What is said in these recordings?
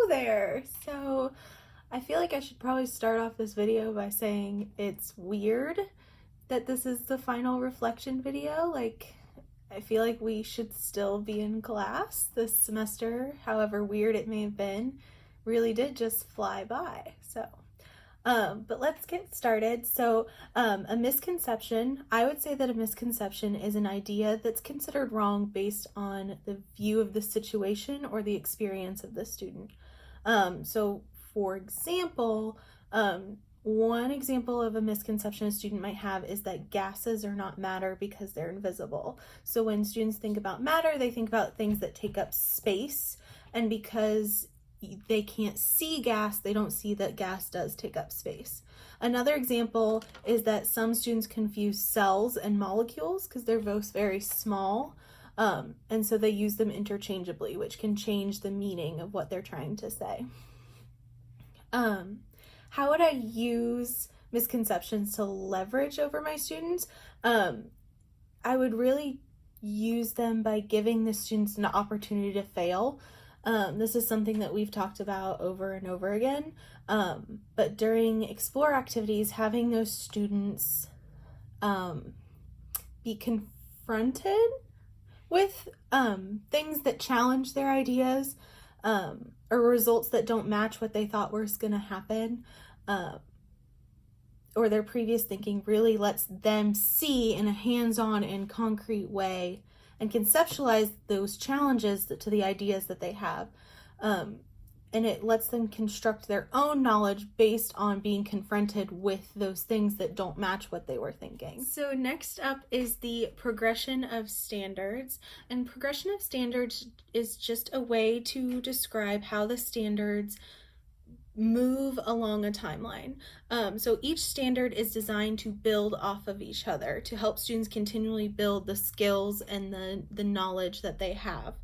there! So I feel like I should probably start off this video by saying it's weird that this is the final reflection video. Like, I feel like we should still be in class this semester, however weird it may have been, really did just fly by. But let's get started. A misconception, I would say that a misconception is an idea that's considered wrong based on the view of the situation or the experience of the student. For example, one example of a misconception a student might have is that gases are not matter because they're invisible. So when students think about matter, they think about things that take up space, and because they can't see gas, they don't see that gas does take up space. Another example is that some students confuse cells and molecules because they're both very small, and so they use them interchangeably, which can change the meaning of what they're trying to say. How would I use misconceptions to leverage over my students? I would really use them by giving the students an opportunity to fail. This is something that we've talked about over and over again, but during explore activities, having those students be confronted with things that challenge their ideas, or results that don't match what they thought was going to happen, or their previous thinking, really lets them see in a hands-on and concrete way and conceptualize those challenges to the ideas that they have. And it lets them construct their own knowledge based on being confronted with those things that don't match what they were thinking. So next up is the progression of standards. And progression of standards is just a way to describe how the standards move along a timeline. So each standard is designed to build off of each other to help students continually build the skills and the knowledge that they have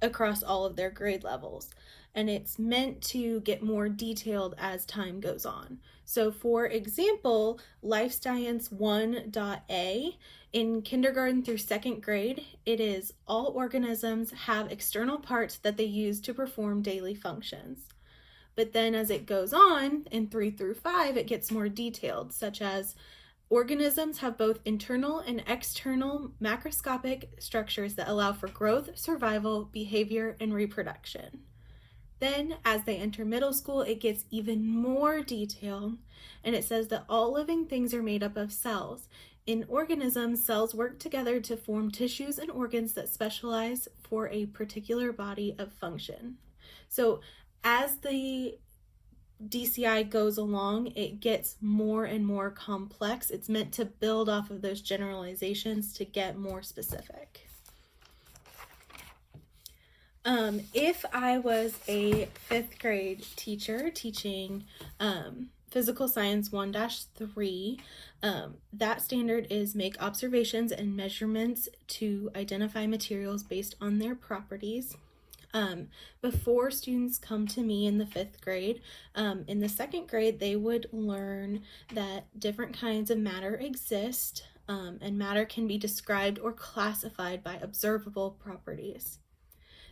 across all of their grade levels. And it's meant to get more detailed as time goes on. So for example, Life Science 1.A, in kindergarten through second grade, it is all organisms have external parts that they use to perform daily functions. But then as it goes on, in 3 through 5, it gets more detailed, such as organisms have both internal and external macroscopic structures that allow for growth, survival, behavior, and reproduction. Then, as they enter middle school, it gets even more detailed, and it says that all living things are made up of cells. In organisms, cells work together to form tissues and organs that specialize for a particular body of function. So, as the DCI goes along, it gets more and more complex. It's meant to build off of those generalizations to get more specific. If I was a 5th grade teacher teaching Physical Science 1-3, that standard is make observations and measurements to identify materials based on their properties. Before students come to me in the 5th grade, in the 2nd grade, they would learn that different kinds of matter exist, and matter can be described or classified by observable properties.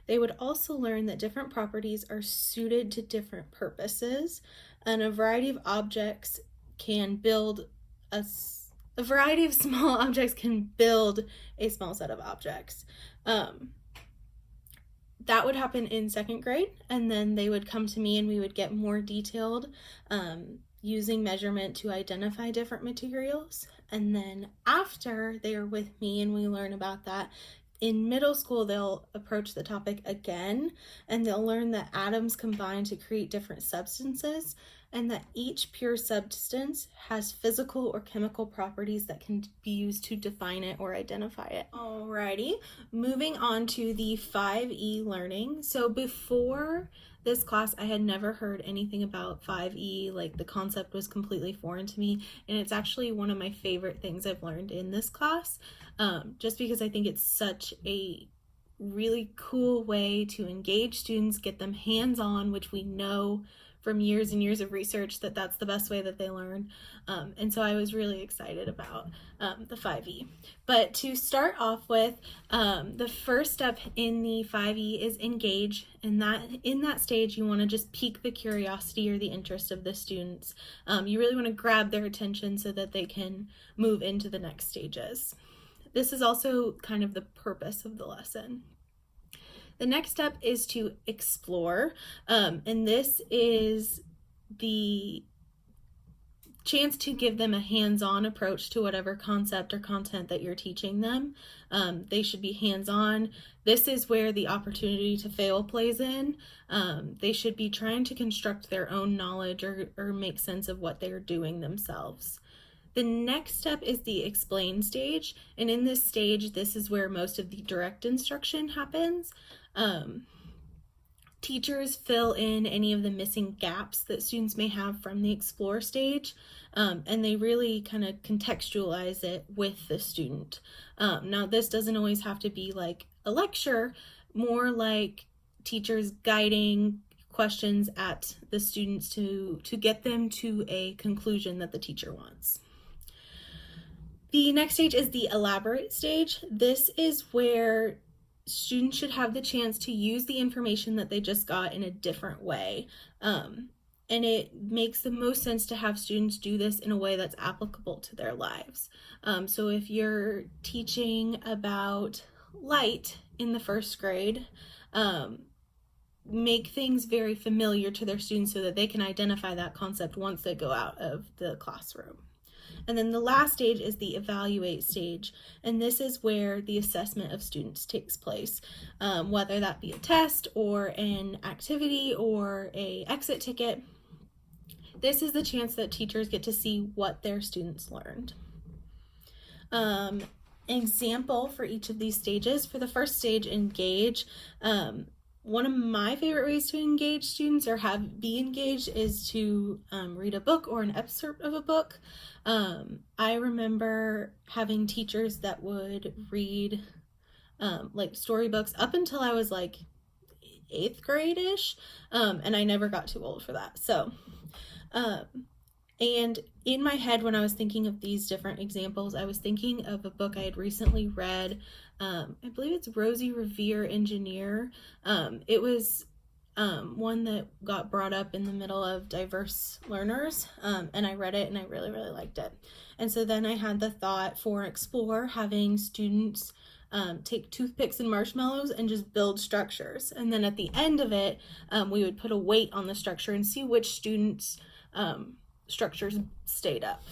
They would also learn that different properties are suited to different purposes, and a variety of objects can build a variety of small objects can build a small set of objects. That would happen in 2nd grade, and then they would come to me and we would get more detailed using measurement to identify different materials. And then after they are with me and we learn about that, in middle school, they'll approach the topic again, and they'll learn that atoms combine to create different substances, and that each pure substance has physical or chemical properties that can be used to define it or identify it. Alrighty, moving on to the 5E learning. So before this class, I had never heard anything about 5E, like the concept was completely foreign to me, and it's actually one of my favorite things I've learned in this class, just because I think it's such a really cool way to engage students, get them hands-on, which we know from years and years of research that that's the best way that they learn. And so I was really excited about the 5E. But to start off with, the first step in the 5E is engage. And that in that stage, you want to just pique the curiosity or the interest of the students. You really want to grab their attention so that they can move into the next stages. This is also kind of the purpose of the lesson. The next step is to explore, and this is the chance to give them a hands-on approach to whatever concept or content that you're teaching them. They should be hands-on. This is where the opportunity to fail plays in. They should be trying to construct their own knowledge or make sense of what they're doing themselves. The next step is the explain stage, and in this stage, this is where most of the direct instruction happens. Teachers fill in any of the missing gaps that students may have from the explore stage, and they really kind of contextualize it with the student. Now, this doesn't always have to be like a lecture, more like teachers guiding questions at the students to get them to a conclusion that the teacher wants. The next stage is the elaborate stage. This is where students should have the chance to use the information that they just got in a different way. And it makes the most sense to have students do this in a way that's applicable to their lives. So if you're teaching about light in the first grade, make things very familiar to their students so that they can identify that concept once they go out of the classroom. And then the last stage is the evaluate stage, and this is where the assessment of students takes place, whether that be a test or an activity or a exit ticket. This is the chance that teachers get to see what their students learned. Example for each of these stages. For the first stage, engage. One of my favorite ways to engage students or be engaged is to read a book or an excerpt of a book. I remember having teachers that would read like storybooks up until I was like 8th grade-ish, and I never got too old for that. So, and in my head, when I was thinking of these different examples, I was thinking of a book I had recently read. I believe it's Rosie Revere, Engineer. It was one that got brought up in the middle of diverse learners, and I read it and I really, really liked it. And so then I had the thought for Explore, having students take toothpicks and marshmallows and just build structures. And then at the end of it, we would put a weight on the structure and see which students' structures stayed up.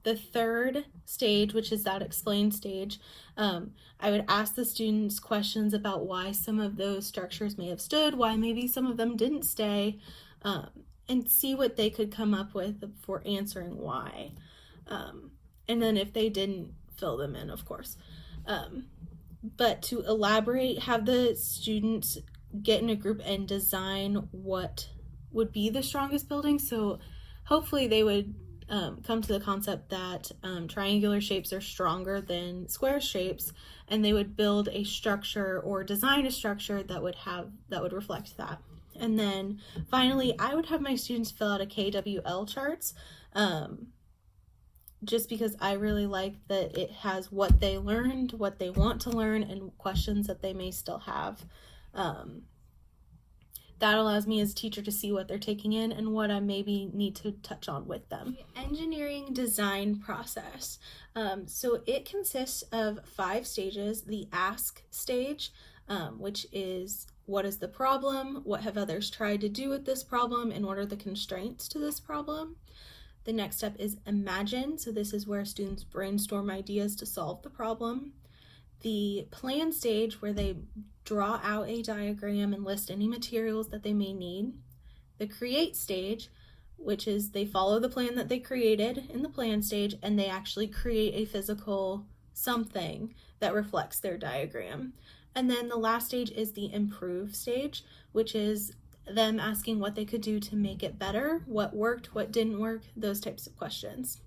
The third stage, which is that explain stage, I would ask the students questions about why some of those structures may have stood, why maybe some of them didn't stay, and see what they could come up with for answering why. And then if they didn't, fill them in, of course. But to elaborate, have the students get in a group and design what would be the strongest building. So hopefully they would come to the concept that triangular shapes are stronger than square shapes, and they would build a structure or design a structure that would reflect that. And then finally, I would have my students fill out a KWL charts, just because I really like that it has what they learned, what they want to learn, and questions that they may still have. That allows me as a teacher to see what they're taking in and what I maybe need to touch on with them. Engineering design process. So it consists of 5 stages. The ask stage, which is what is the problem? What have others tried to do with this problem, and what are the constraints to this problem? The next step is imagine. So this is where students brainstorm ideas to solve the problem. The plan stage, where they draw out a diagram and list any materials that they may need. The create stage, which is they follow the plan that they created in the plan stage and they actually create a physical something that reflects their diagram. And then the last stage is the improve stage, which is them asking what they could do to make it better, what worked, what didn't work, those types of questions.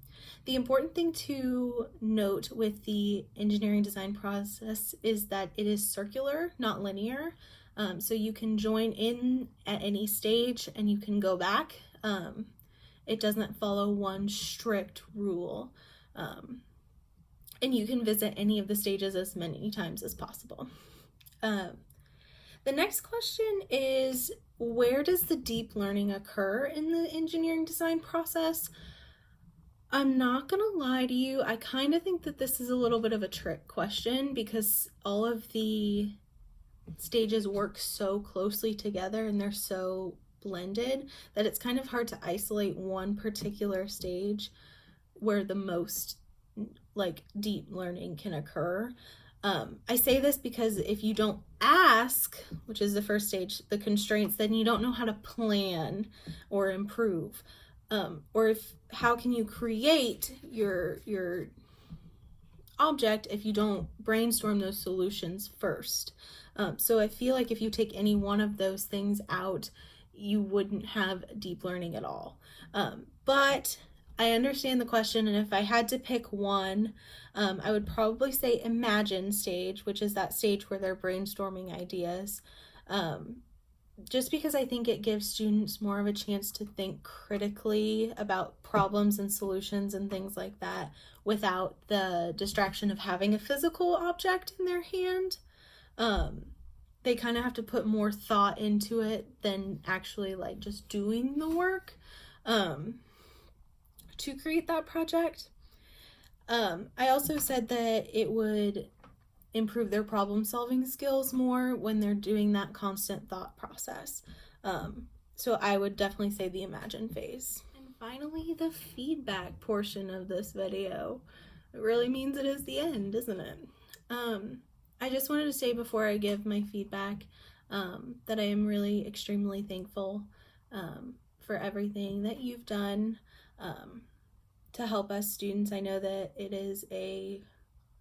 The important thing to note with the engineering design process is that it is circular, not linear. So you can join in at any stage and you can go back. It doesn't follow one strict rule. And you can visit any of the stages as many times as possible. The next question is, where does the deep learning occur in the engineering design process? I'm not gonna lie to you, I kind of think that this is a little bit of a trick question because all of the stages work so closely together and they're so blended that it's kind of hard to isolate one particular stage where the most like deep learning can occur. I say this because if you don't ask, which is the first stage, the constraints, then you don't know how to plan or improve. Or how can you create your object if you don't brainstorm those solutions first? So I feel like if you take any one of those things out, you wouldn't have deep learning at all. But I understand the question, and if I had to pick one, I would probably say imagine stage, which is that stage where they're brainstorming ideas. Just because I think it gives students more of a chance to think critically about problems and solutions and things like that without the distraction of having a physical object in their hand. They kind of have to put more thought into it than actually like just doing the work to create that project. I also said that it would improve their problem solving skills more when they're doing that constant thought process. So I would definitely say the imagine phase. And finally, the feedback portion of this video. It really means it is the end, isn't it? I just wanted to say before I give my feedback that I am really extremely thankful for everything that you've done to help us students. I know that it is a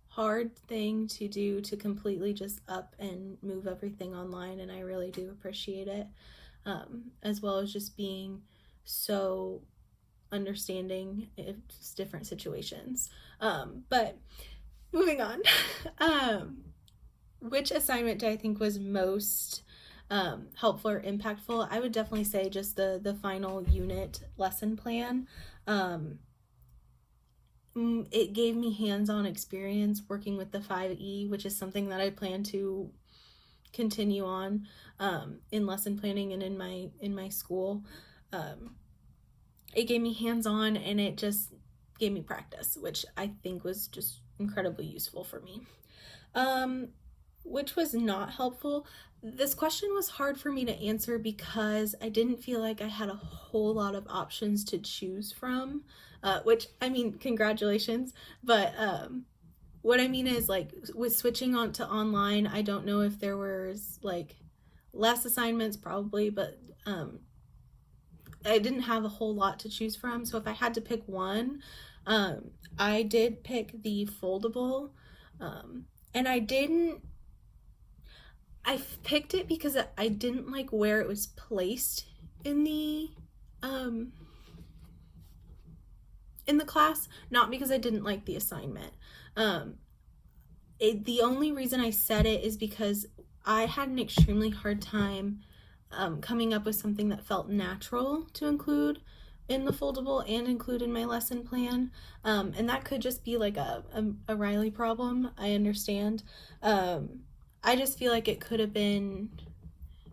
hard thing to do, to completely just up and move everything online, and I really do appreciate it, as well as just being so understanding of different situations. But moving on, which assignment do I think was most helpful or impactful? I would definitely say just the final unit lesson plan. It gave me hands-on experience working with the 5E, which is something that I plan to continue on in lesson planning and in my school. It gave me hands-on and it just gave me practice, which I think was just incredibly useful for me. Which was not helpful. This question was hard for me to answer because I didn't feel like I had a whole lot of options to choose from, which, I mean, congratulations, but what I mean is, like, with switching on to online, I don't know if there was like less assignments, probably, but I didn't have a whole lot to choose from. So if I had to pick one, I did pick the foldable, and I picked it because I didn't like where it was placed in the class, not because I didn't like the assignment. The only reason I said it is because I had an extremely hard time coming up with something that felt natural to include in the foldable and include in my lesson plan, and that could just be like a Riley problem. I understand. I just feel like it could have been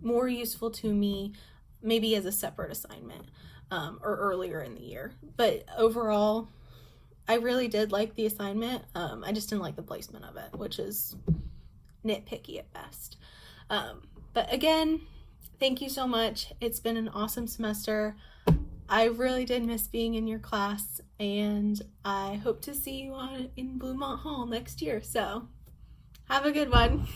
more useful to me maybe as a separate assignment or earlier in the year. But overall, I really did like the assignment. I just didn't like the placement of it, which is nitpicky at best. But again, thank you so much. It's been an awesome semester. I really did miss being in your class, and I hope to see you in Bluemont Hall next year. So have a good one.